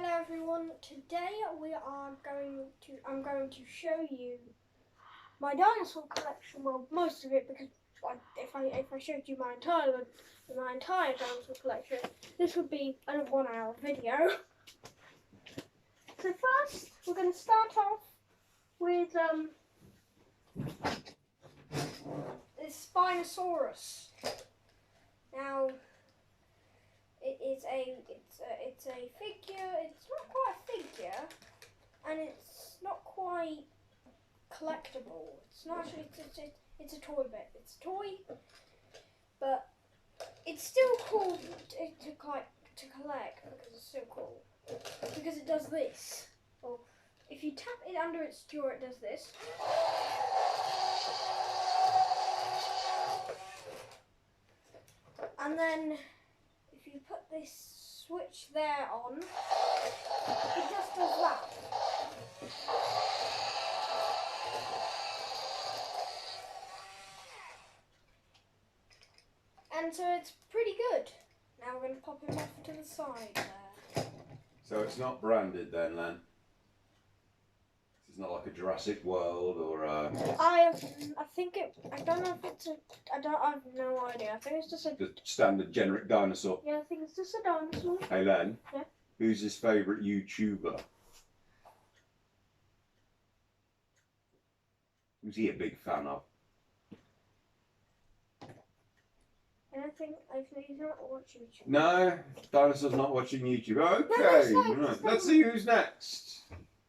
Hello everyone. Today I'm going to show you my dinosaur collection. Well, most of it, because if I showed you my entire dinosaur collection, this would be a 1 hour video. So first, we're going to start off with this Spinosaurus. Now, it's a figure. It's not quite a figure, and it's not quite collectible. It's not actually. It's a toy bit. It's a toy, but it's still cool to collect because it's so cool. Because it does this. Well, if you tap it under its jaw, it does this. And then if you put this switch there on, it just does that. And so it's pretty good. Now we're going to pop him off to the side there. So it's not branded then, Len? It's not like a Jurassic World or a... I don't know if it's a... I have no idea. I think it's just a... The standard generic dinosaur. Yeah, I think it's just a dinosaur. Hey Len? Yeah? Who's his favourite YouTuber? Who's he a big fan of? And I think he's not watching YouTube. No, dinosaur's not watching YouTube. Okay, right. Let's see who's next.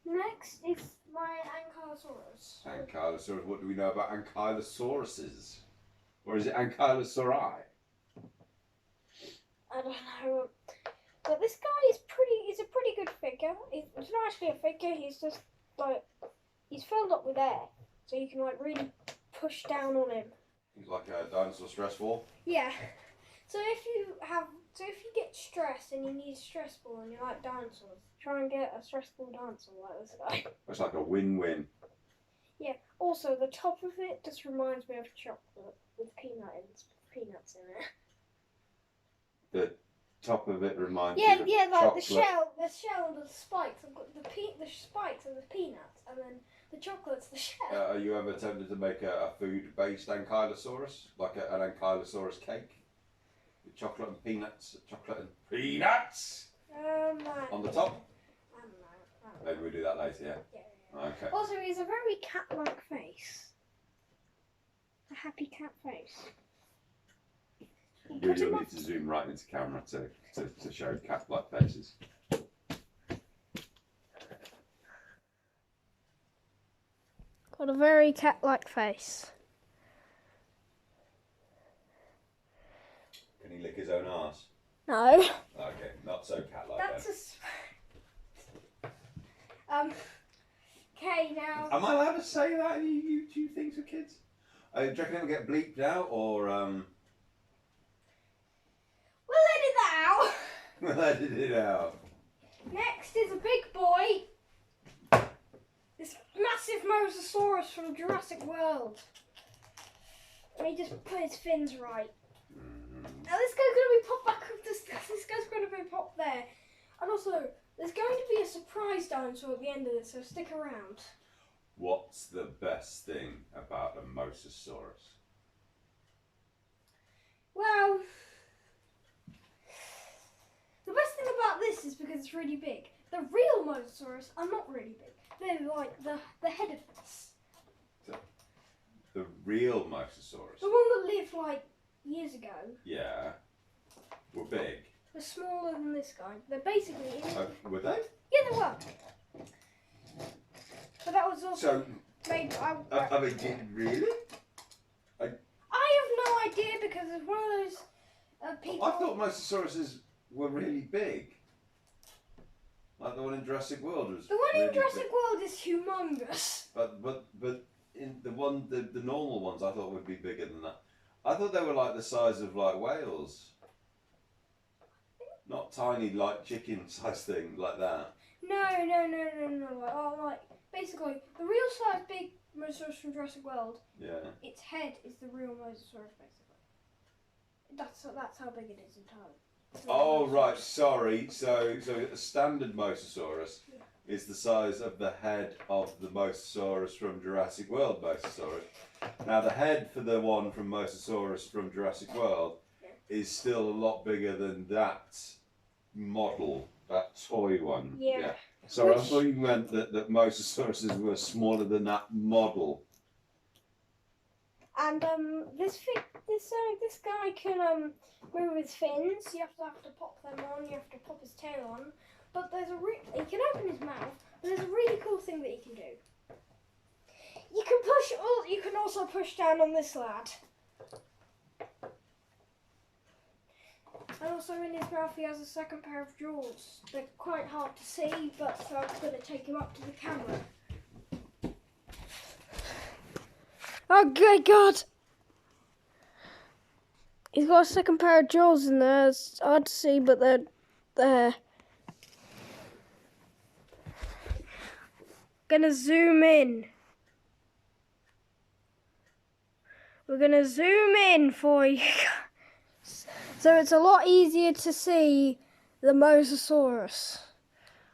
Next is my Ankylosaurus. Ankylosaurus. What do we know about Ankylosauruses? Or is it Ankylosauri? I don't know. But this guy is he's a pretty good figure. It's not actually a figure, he's just like, he's filled up with air. So you can like really push down on him. He's like a dinosaur stress ball. Yeah. So if you get stressed and you need a stress ball and you like dinosaurs, try and get a stress ball dinosaur like this guy. It's like a win-win. Yeah. Also, the top of it just reminds me of chocolate with peanuts in it. The top of it reminds Yeah, you of yeah, like chocolate. the shell and the spikes. I've got the spikes are the peanuts, and then the chocolate's the shell. Are you ever tempted to make a food-based Ankylosaurus? Like an Ankylosaurus cake? With chocolate and peanuts? Chocolate and peanuts? On the top? I don't know. Maybe we'll do that later, yeah? Yeah. Okay. Also, he has a very cat-like face. A happy cat face. You really need to zoom right into camera to show cat-like faces. Got a very cat-like face. Can he lick his own arse? No. Okay, not so cat-like That's then. Okay, now. Am I allowed to say that in YouTube things with kids? Do you reckon it will get bleeped out or We'll edit that out. We'll edit it out. Next is a big boy. This massive mosasaurus from Jurassic World. Let me just put his fins right. Now this guy's going to be popped back up. This guy's going to be popped there. And also, there's going to be a surprise dinosaur at the end of this, so stick around. What's the best thing about a mosasaurus? Well, the best thing about this is because it's really big. The real mosasaurus are not really big. They're like the head of this. The real mosasaurus? The one that lived like years ago. Yeah. Were big. They're smaller than this guy. They're basically... Were they? Yeah, they were. But that was also So, made... I mean, really? I have no idea because it's one of those people... I thought mosasauruses were really big. Like the one in Jurassic World was. The one really in Jurassic big. World is humongous. But in the normal ones I thought would be bigger than that. I thought they were like the size of like whales. Not tiny like chicken size thing like that. No. Like, basically, the real size big mosasaurus from Jurassic World, Yeah. its head is the real mosasaurus, basically. That's how big it is entirely. Oh right, sorry. So a standard Mosasaurus is the size of the head of the Mosasaurus from Jurassic World Mosasaurus. Now the head for the one from Mosasaurus from Jurassic World is still a lot bigger than that model, that toy one. Yeah. Sorry, I thought you meant that Mosasauruses were smaller than that model. And this guy can move his fins. You have to pop them on. You have to pop his tail on. But he can open his mouth. But there's a really cool thing that he can do. You can also push down on this lad. And also in his mouth he has a second pair of jaws. They're quite hard to see, but so I'm going to take him up to the camera. Oh good God! He's got a second pair of jaws in there. It's hard to see, but they're there. Gonna zoom in. We're gonna zoom in for you. So it's a lot easier to see the Mosasaurus.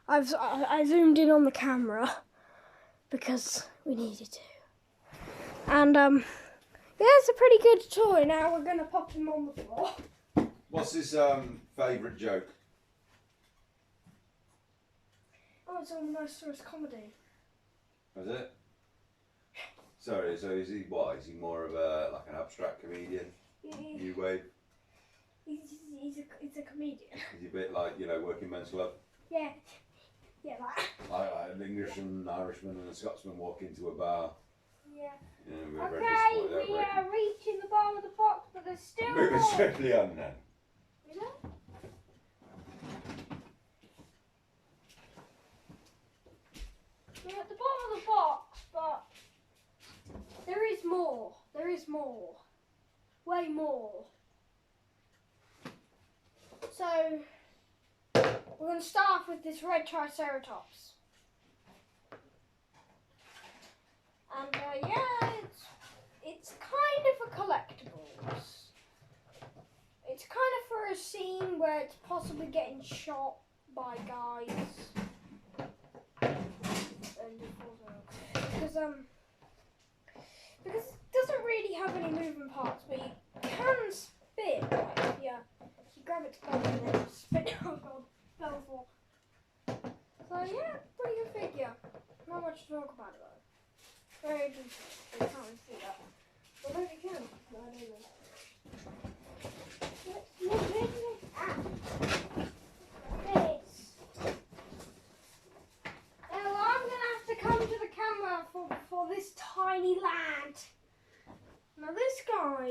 I zoomed in on the camera because we needed to. And yeah, it's a pretty good toy. Now we're gonna pop him on the floor. What's his favourite joke? Oh, it's on the Mosasaurus comedy. Was it? Sorry, so is he what? Is he more of an abstract comedian? New wave? He's a comedian. Is he a bit like, Working Men's Club? Yeah. Yeah, that. Like an Englishman, an Irishman and a Scotsman walk into a bar. Yeah. Okay, we are reaching the bottom of the box, but there's still more. Moving swiftly on then. You know? We're at the bottom of the box, but there is more. There is more. Way more. So, we're going to start off with this red Triceratops. And yeah, it's kind of a collectibles. It's kind of for a scene where it's possibly getting shot by guys. Because it doesn't really have any moving parts, but you can spin. Like if you grab it together and then spin it. Oh God, fell for. So yeah, pretty good figure. Not much to talk about it though. Very decent. You can't really see that. But maybe you can. No, I don't know. Let's move it. This. Now I'm gonna have to come to the camera for this tiny lad. Now this guy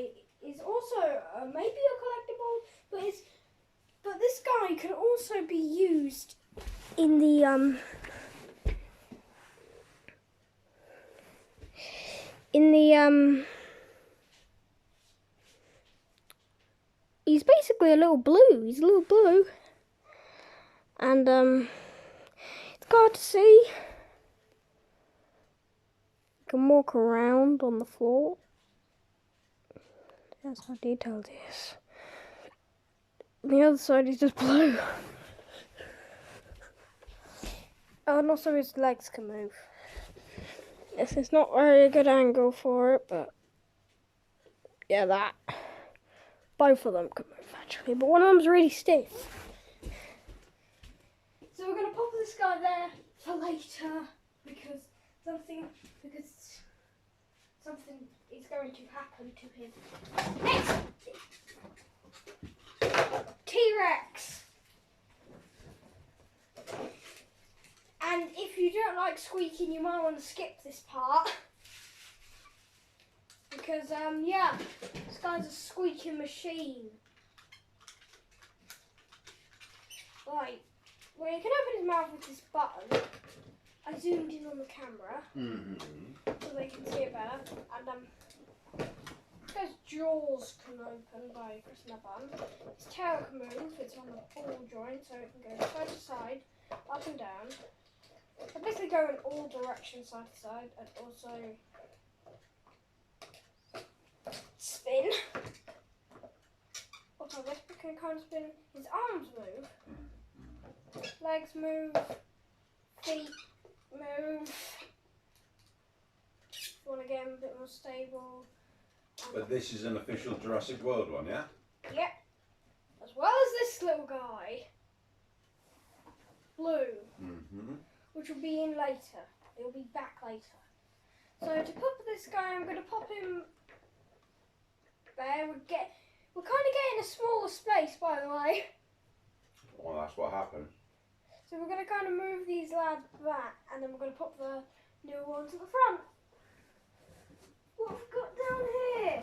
is also maybe a collectible, but this guy can also be used in the he's basically a little blue. He's a little blue, and it's hard to see. You can walk around on the floor. That's how detailed it is. The other side is just blue. Oh, and also his legs can move. Yes, it's not very a good angle for it, but yeah, that. Both of them can move actually, but one of them's really stiff. So we're gonna pop this guy there for later because something is going to happen to him. Next, T-Rex. And if you don't like squeaking, you might want to skip this part. Because, yeah, this guy's a squeaking machine. Right, well, you can open his mouth with this button. I zoomed in on the camera so they can see it better. And, this guy's jaws can open by pressing a button. His tail can move, it's on the ball joint, so it can go side to side, up and down. So basically go in all directions, side to side, and also spin. Also this, because kind of spin. His arms move. Legs move. Feet move. Want to get him a bit more stable. But this is an official Jurassic World one, yeah? Yep. As well as this little guy. Blue. Which will be in later. He'll be back later. So to pop this guy, I'm going to pop him there. We're kind of getting a smaller space, by the way. Well, that's what happened. So we're going to kind of move these lads back, and then we're going to pop the new ones at the front. What have we got down here?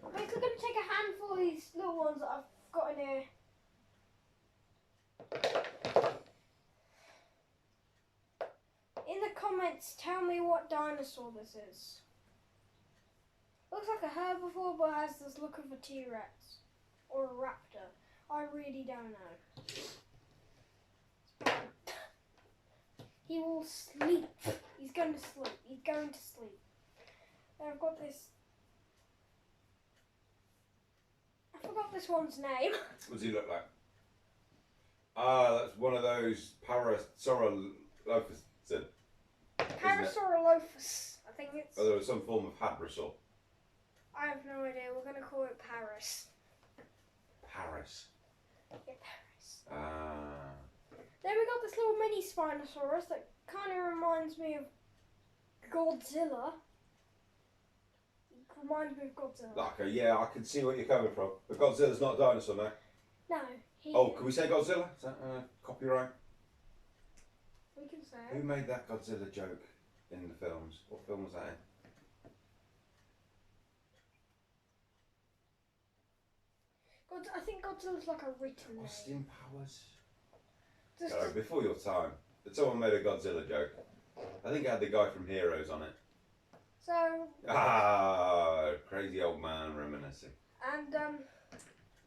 I'm basically going to take a handful of these little ones that I've got in here. In the comments, tell me what dinosaur this is. Looks like a herbivore, but has this look of a T-Rex or a raptor. I really don't know. He will sleep. He's going to sleep. He's going to sleep. Then I've got this. I forgot this one's name. What does he look like? Ah, that's one of those Parasaurolophus. Parasaurolophus. I think it's. Oh, there was some form of hadrosaur. I have no idea. We're going to call it Paris. Paris. Yeah, Paris. Ah. Then we got this little mini Spinosaurus that kind of reminds me of Godzilla. It reminds me of Godzilla. Okay, yeah, I can see where you're coming from. But Godzilla's not a dinosaur, no? No. Oh, can we say Godzilla? Is that copyright? We can say Who it. made that Godzilla joke in the films? What film was that in? I think Godzilla's like a written name. Austin Powers? Just No, before your time. But someone made a Godzilla joke. I think it had the guy from Heroes on it. so, Ah, crazy old man reminiscing. and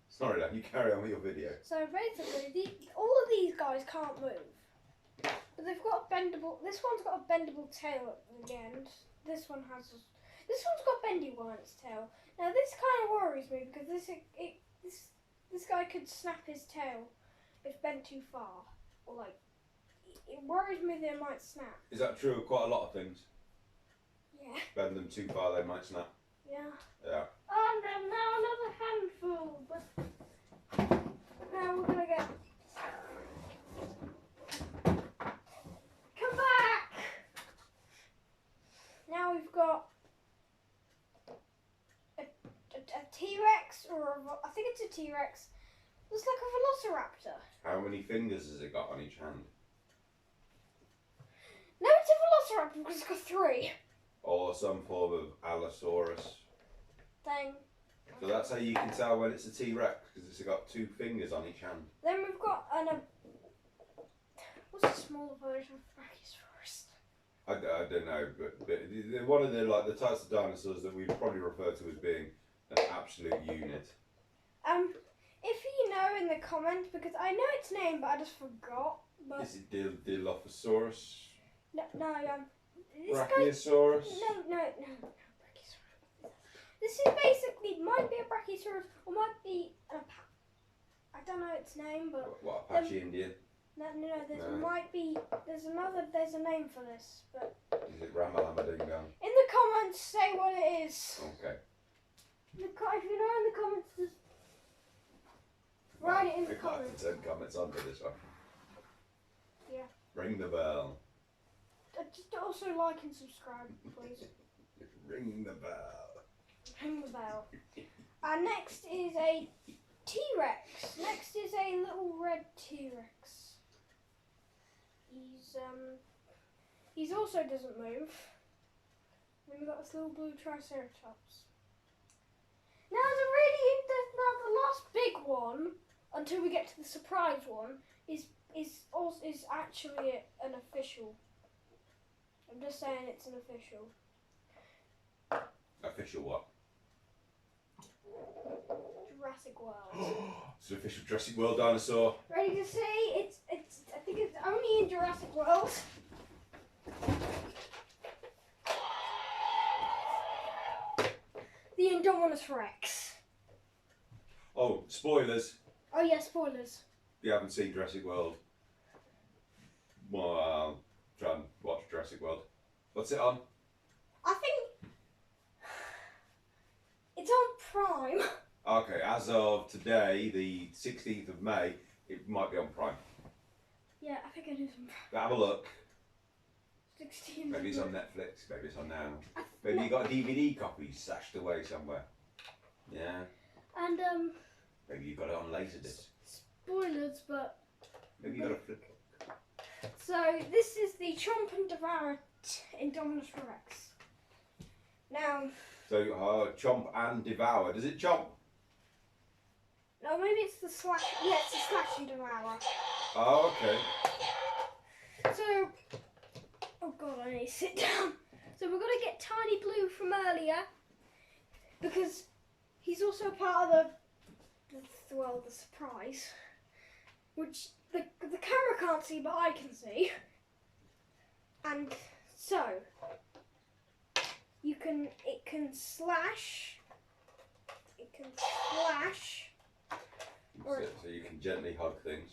Sorry, lad, you carry on with your video. so basically, all of these guys can't move, but they've got a bendable. This one's got a bendable tail at the end. This one's got a bendy one on its tail. Now this kind of worries me because this guy could snap his tail if bent too far, or like it worries me that it might snap. Is that true of quite a lot of things? Yeah. Bend them too far, they might snap. Yeah. Yeah. And now another handful, but now we're gonna get. Come back! Now we've got a T-Rex, I think it's a T-Rex. Looks like a velociraptor. How many fingers has it got on each hand? No, it's a velociraptor because it's got 3. Or some form of Allosaurus. Thing. So that's how you can tell when it's a T-Rex, because it's got 2 fingers on each hand. Then we've got what's a smaller version of Brachiosaurus? I don't know, but they're one of the types of dinosaurs that we probably refer to as being an absolute unit. If you know in the comments, because I know its name, but I just forgot. But Is it Dilophosaurus? no, this guy. Brachiosaurus? No, Brachiosaurus. This is basically might be a Brachiosaurus or might be an I don't know its name, but What, Apache Indian? no. There's No. might be there's a name for this, but Is it Ramalama Ding Dong? in the comments say what it is. Okay. If you know in the comments, just write it in the We've got comments. to turn comments on for this one. Yeah. Ring the bell. Just also like and subscribe, please. Ring the bell. Ring the bell. And next is a T-Rex. Next is a little red T-Rex. He's also doesn't move. Then we've got this little blue Triceratops. Now the last big one, until we get to the surprise one, is actually an official. I'm just saying it's an official. Official what? Jurassic World. It's an official Jurassic World dinosaur. Ready to see? It's I think it's only in Jurassic World. The Indominus Rex. Oh, spoilers. Oh yeah, spoilers. If you haven't seen Jurassic World, well, try and watch Jurassic World. What's it on? I think it's on Prime. Okay, as of today, the 16th of May, it might be on Prime. Yeah, I think it is on Prime. But have a look. 16. Maybe it's on Netflix, maybe it's on now. Maybe you got a DVD copy stashed away somewhere. Yeah. And Maybe you got it on Laserdisc. spoilers, but Maybe you got a flip. so this is the Chomp and Devour Indominus Rex. Now. So chomp and devour. Does it chomp? No, maybe it's the slash. Yeah, it's the slash and devour. Oh, okay. So, oh god, I need to sit down. So we're gonna get Tiny Blue from earlier because he's also part of the surprise, which the camera can't see, but I can see. And so it can slash. So you can gently hug things.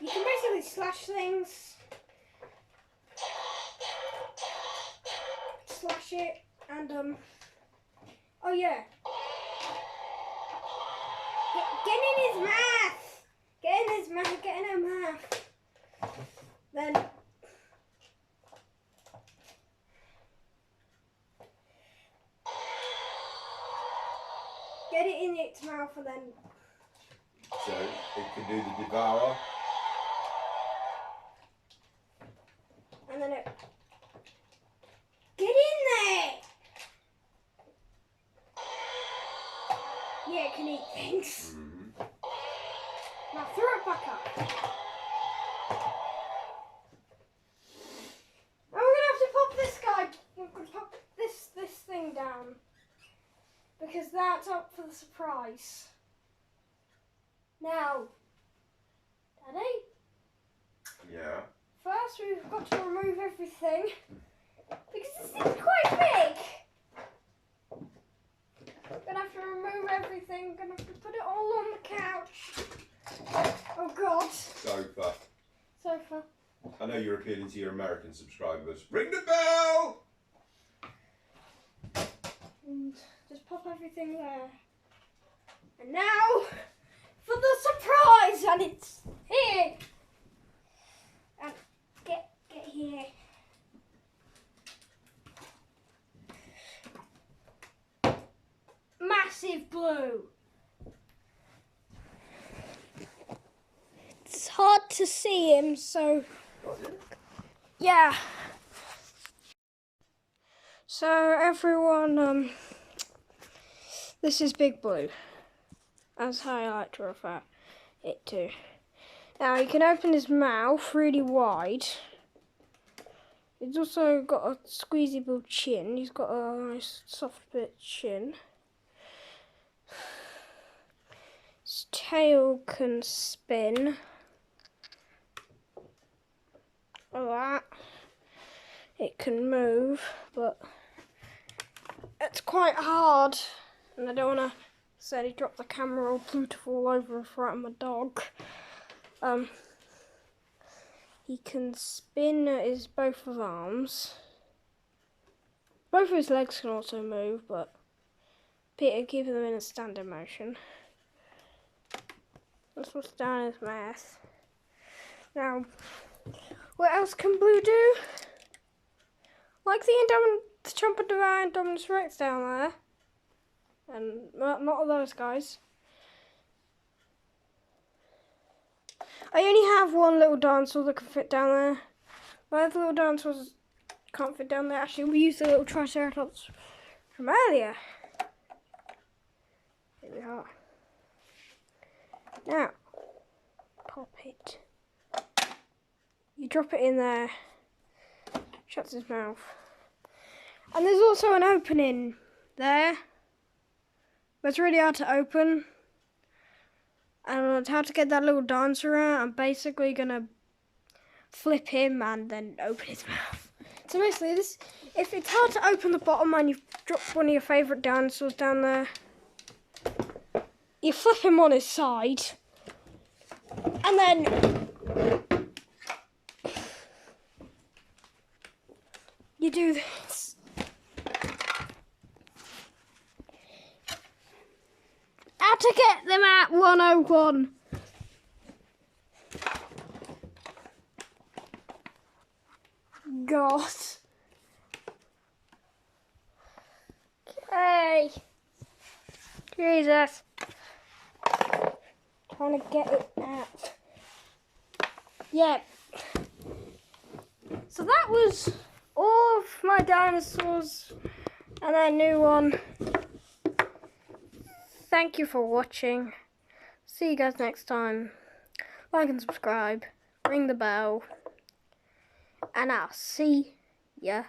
You can basically slash things, slash it, and oh yeah, get in his mouth, get in her mouth. Then get it in its mouth, and then So it can do the devour. and then it get in there. Yeah, it can eat things. Mm-hmm. Now throw it back up. Now we're gonna have to pop this guy. We're gonna pop this thing down because that's up for the surprise. Now, Daddy. Yeah. First, we've got to remove everything because this thing's quite big. Gonna have to remove everything. Gonna have to put it all on the couch. Oh God. Sofa. Sofa. I know you're appealing to your American subscribers. Ring the bell! And just pop everything there. And now for the surprise, and it's here. And get here. Massive Blue. It's hard to see him, so yeah. So everyone, this is Big Blue. That's how I like to refer it to. Now he can open his mouth really wide. He's also got a squeezyable chin. He's got a nice soft bit chin. His tail can spin. Like that. It can move, but it's quite hard. And I don't want to sadly drop the camera or put it all over in front of my dog. He can spin his both of arms. Both of his legs can also move, but Peter keeping them in a standing motion. That's what's down his mouth. Now, what else can Blue do? Like the Chomp and Devour Indominus Rex down there. And not all those guys. I only have one little dinosaur that can fit down there. My other little dinosaurs can't fit down there. Actually, we used the little Triceratops from earlier. Here we are. Now, pop it. You drop it in there. Shuts his mouth. And there's also an opening there. But it's really hard to open. And how to get that little dinosaur out. I'm basically going to flip him and then open his mouth. So basically, this, if it's hard to open the bottom and you've drop one of your favourite dinosaurs down there. You flip him on his side. And then you do this. How to get them out 101. God. Okay. Jesus. Trying to get it out. Yeah. So that was all of my dinosaurs and a new one. Thank you for watching. See you guys next time. Like and subscribe. Ring the bell. And I'll see ya.